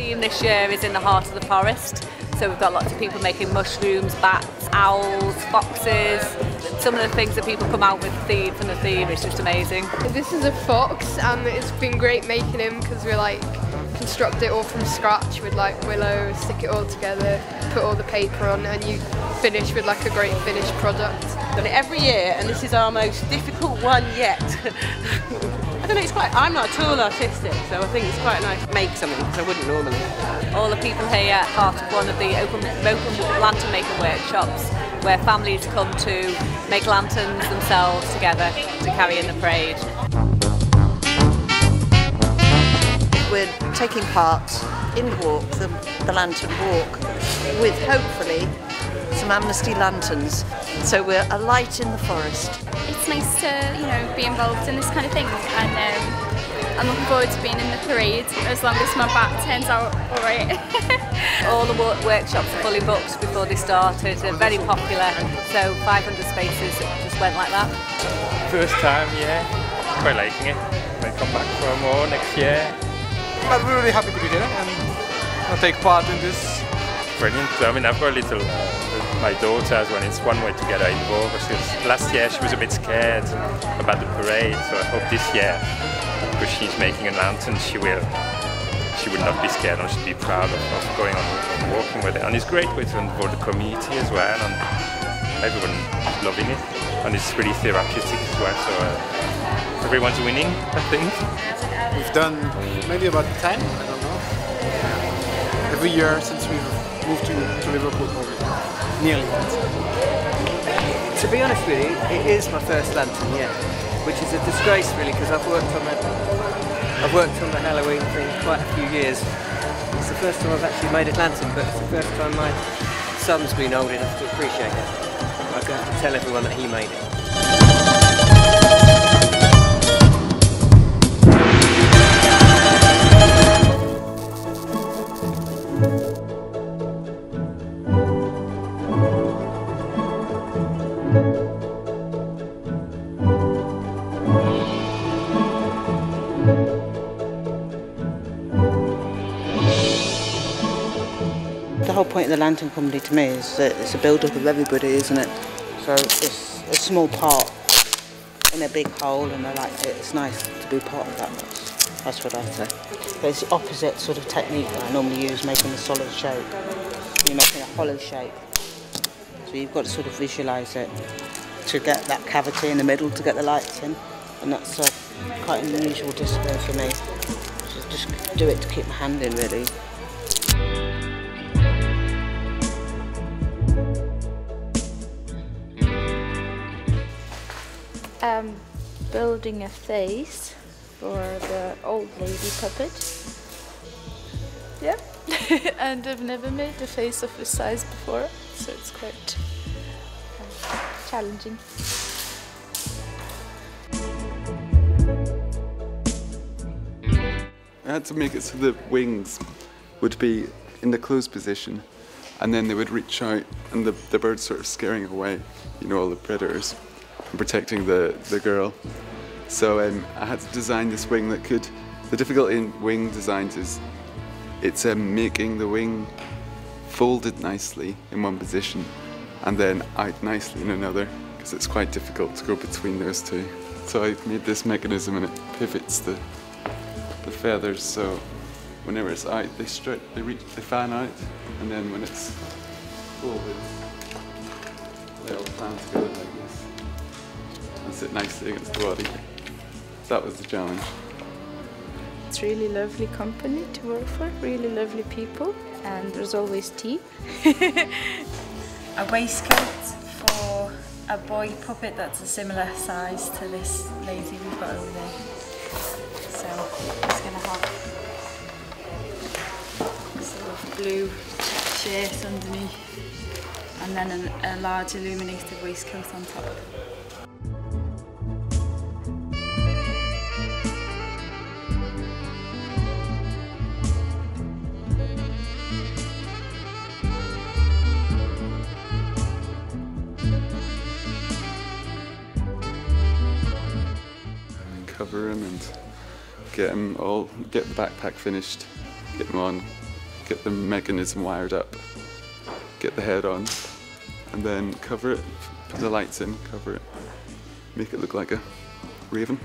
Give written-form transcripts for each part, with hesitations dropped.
theme this year is in the heart of the forest. So we've got lots of people making mushrooms, bats, owls, foxes. Some of the things that people come out with from the theme is just amazing. This is a fox, and it's been great making him because we like construct it all from scratch with like willow, stick it all together, put all the paper on, and you finish with like a great finished product. Done it every year, and this is our most difficult one yet. I don't know, I'm not at all artistic, so I think it's quite nice to make something because I wouldn't normally. All the people here are part of one of the open lantern making workshops where families come to make lanterns themselves together to carry in the parade. We're taking part in the walk, the lantern walk, with hopefully some amnesty lanterns. So we're a light in the forest. It's nice to, be involved in this kind of thing, and I'm looking forward to being in the parade as long as my back turns out all right. All the workshops are fully booked before they started. They're very popular, so 500 spaces just went like that. First time, yeah. Quite liking it. Might come back for more next year. I'm really happy to be here and I'll take part in this. Brilliant. I mean, I've got a little, my daughter as well, it's one way to get her involved. Last year she was a bit scared about the parade, so I hope this year, because she's making a lantern, she would not be scared and she'd be proud of going on and walking with it. And it's a great way to involve the community as well, and everyone is loving it. And it's really therapeutic as well, so everyone's winning, I think. We've done maybe about 10, I don't know, every year since we've moved to Liverpool, nearly. To be honest with you, it is my first lantern yet, which is a disgrace really, because I've worked on the Halloween thing quite a few years. It's the first time I've actually made a lantern, but it's the first time my son's been old enough to appreciate it. I'm going to have to tell everyone that he made it. The whole point of the lantern company to me is that it's a build-up of everybody, isn't it? So it's a small part in a big whole, and I like it. It's nice to be part of that. That's what I'd say. But it's the opposite sort of technique that I normally use, making a solid shape. You're making a hollow shape. So you've got to sort of visualise it to get that cavity in the middle to get the lights in. And that's quite an unusual discipline for me. So just do it to keep my hand in, really. Building a face for the old lady puppet. Yeah, and I've never made a face of this size before, so it's quite challenging. I had to make it so the wings would be in the closed position, and then they would reach out and the bird's sort of scaring away, all the predators, and protecting the girl. So I had to design this wing that could, the difficulty in wing designs is it's making the wing folded nicely in one position and then out nicely in another, because it's quite difficult to go between those two. So I made this mechanism and it pivots the feathers, so whenever it's out they fan out, and then when it's folded they all fan together like this and sit nicely against the body. That was the challenge. It's really lovely company to work for, really lovely people, and there's always tea. A waistcoat for a boy puppet that's a similar size to this lady we've got over there. So it's going to have sort of blue shirt underneath, and then a large illuminated waistcoat on top. Cover him and get the backpack finished, get him on, get the mechanism wired up, get the head on, and then cover it, put the lights in, cover it, make it look like a raven.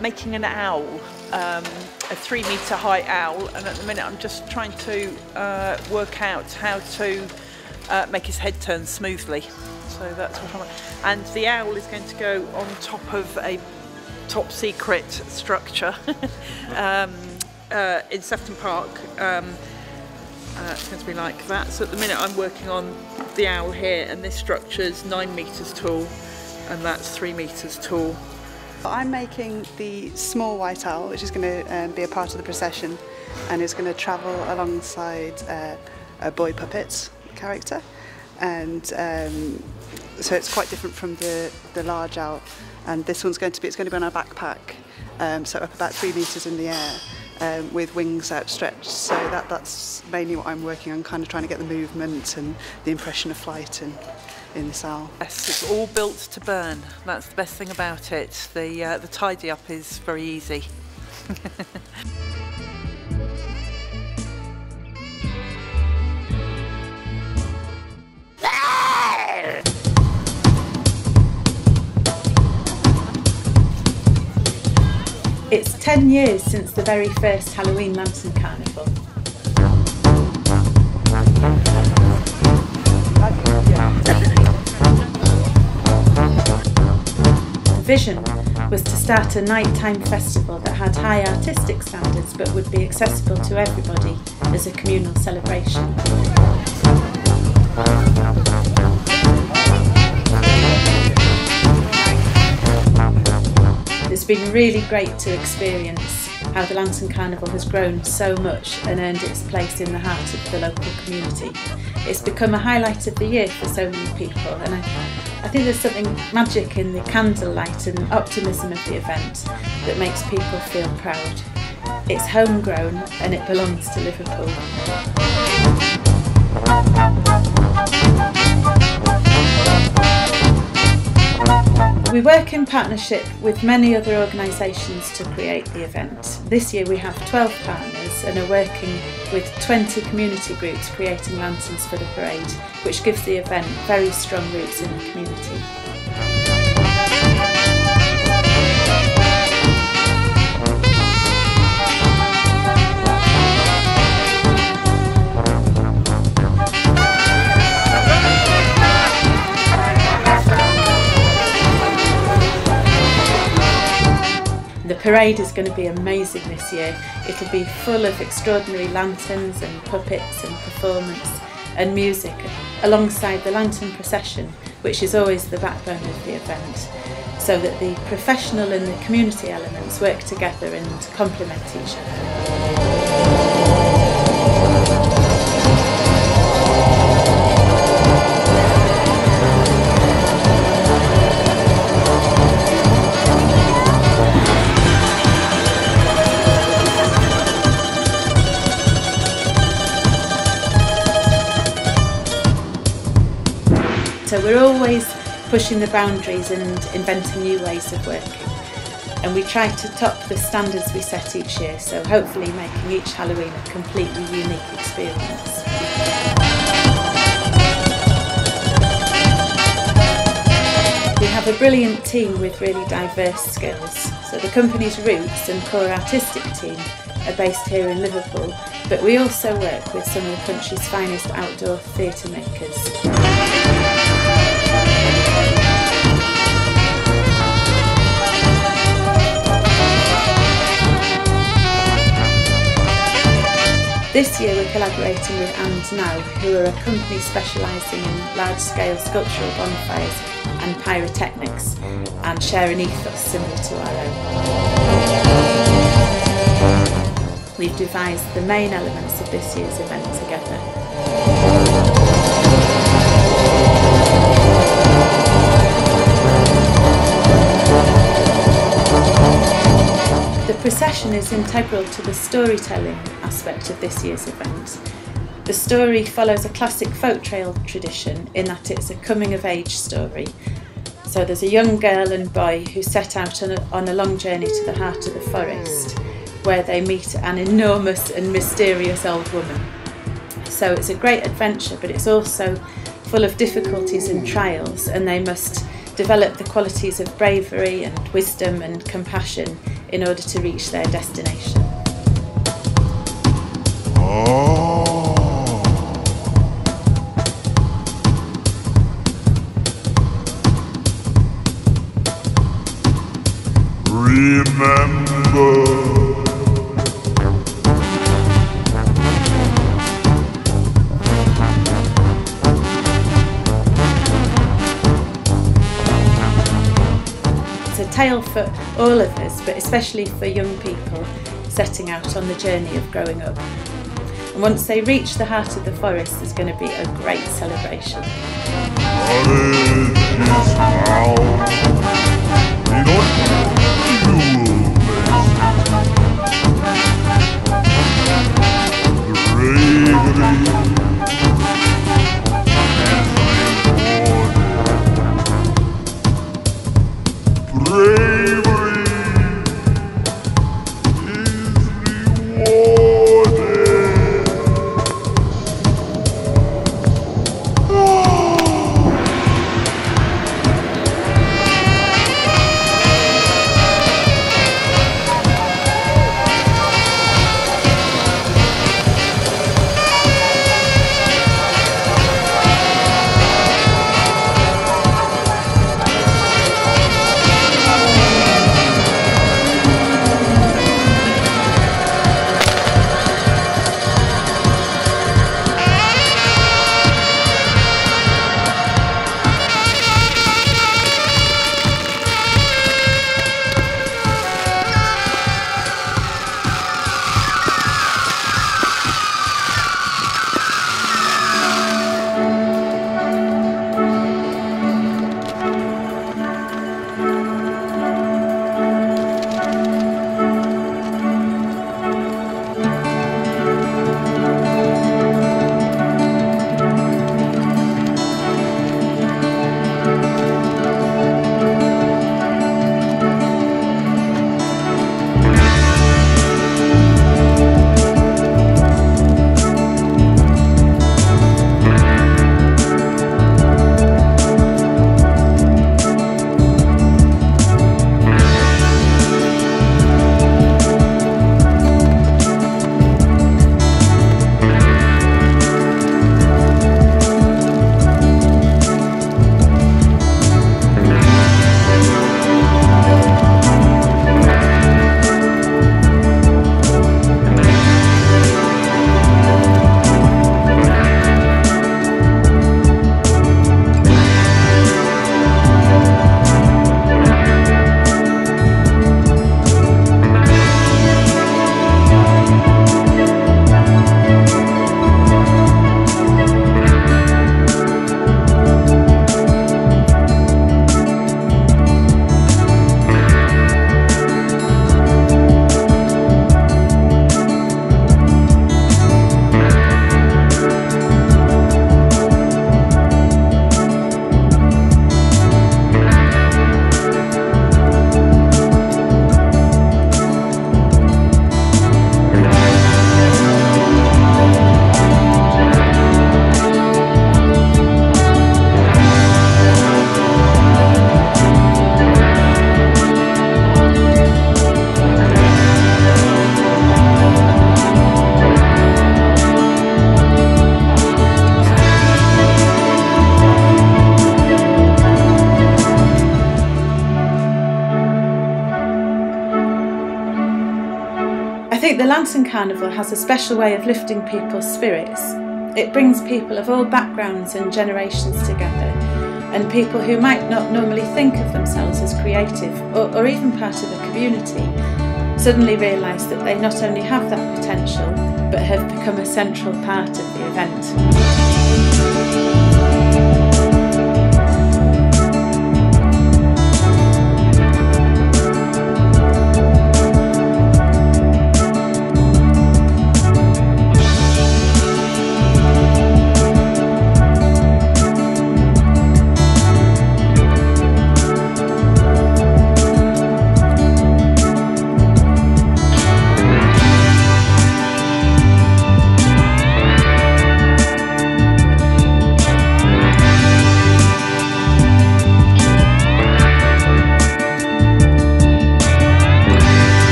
Making an owl, a 3-metre high owl, and at the minute I'm just trying to work out how to make his head turn smoothly. So that's what I'm. And the owl is going to go on top of a top secret structure in Sefton Park. It's going to be like that. So at the minute I'm working on the owl here, and this structure is 9 metres tall, and that's 3 metres tall. I'm making the small white owl, which is going to be a part of the procession, and is going to travel alongside a boy puppet character, and so it's quite different from the large owl. And this one's going to be on our backpack, so up about 3 metres in the air, with wings outstretched. So that's mainly what I'm working on, kind of trying to get the movement and the impression of flight in this owl. Yes, it's all built to burn. That's the best thing about it. The tidy up is very easy. It's 10 years since the very first Halloween Lantern Carnival. The vision was to start a nighttime festival that had high artistic standards but would be accessible to everybody as a communal celebration. It's been really great to experience how the Lantern Carnival has grown so much and earned its place in the heart of the local community. It's become a highlight of the year for so many people, and I think there's something magic in the candlelight and optimism of the event that makes people feel proud. It's homegrown and it belongs to Liverpool. We work in partnership with many other organisations to create the event. This year we have 12 partners and are working with 20 community groups creating lanterns for the parade, which gives the event very strong roots in the community. The parade is going to be amazing this year. It'll be full of extraordinary lanterns and puppets and performance and music alongside the lantern procession, which is always the backbone of the event, so that the professional and the community elements work together and complement each other. So we're always pushing the boundaries and inventing new ways of working. And we try to top the standards we set each year, so hopefully making each Halloween a completely unique experience. We have a brilliant team with really diverse skills. So the company's roots and core artistic team are based here in Liverpool, but we also work with some of the country's finest outdoor theatre makers. This year we're collaborating with And Now, who are a company specialising in large-scale sculptural bonfires and pyrotechnics, and share an ethos similar to our own. We've devised the main elements of this year's event together. The procession is integral to the storytelling aspect of this year's event. The story follows a classic folk trail tradition in that it's a coming-of-age story. So there's a young girl and boy who set out on a long journey to the heart of the forest, where they meet an enormous and mysterious old woman. So it's a great adventure, but it's also full of difficulties and trials, and they must develop the qualities of bravery and wisdom and compassion in order to reach their destination. Remember. It's a tale for all of us, but especially for young people setting out on the journey of growing up. And once they reach the heart of the forest, there's going to be a great celebration. I think the Lantern Carnival has a special way of lifting people's spirits. It brings people of all backgrounds and generations together, and people who might not normally think of themselves as creative or even part of the community suddenly realise that they not only have that potential but have become a central part of the event.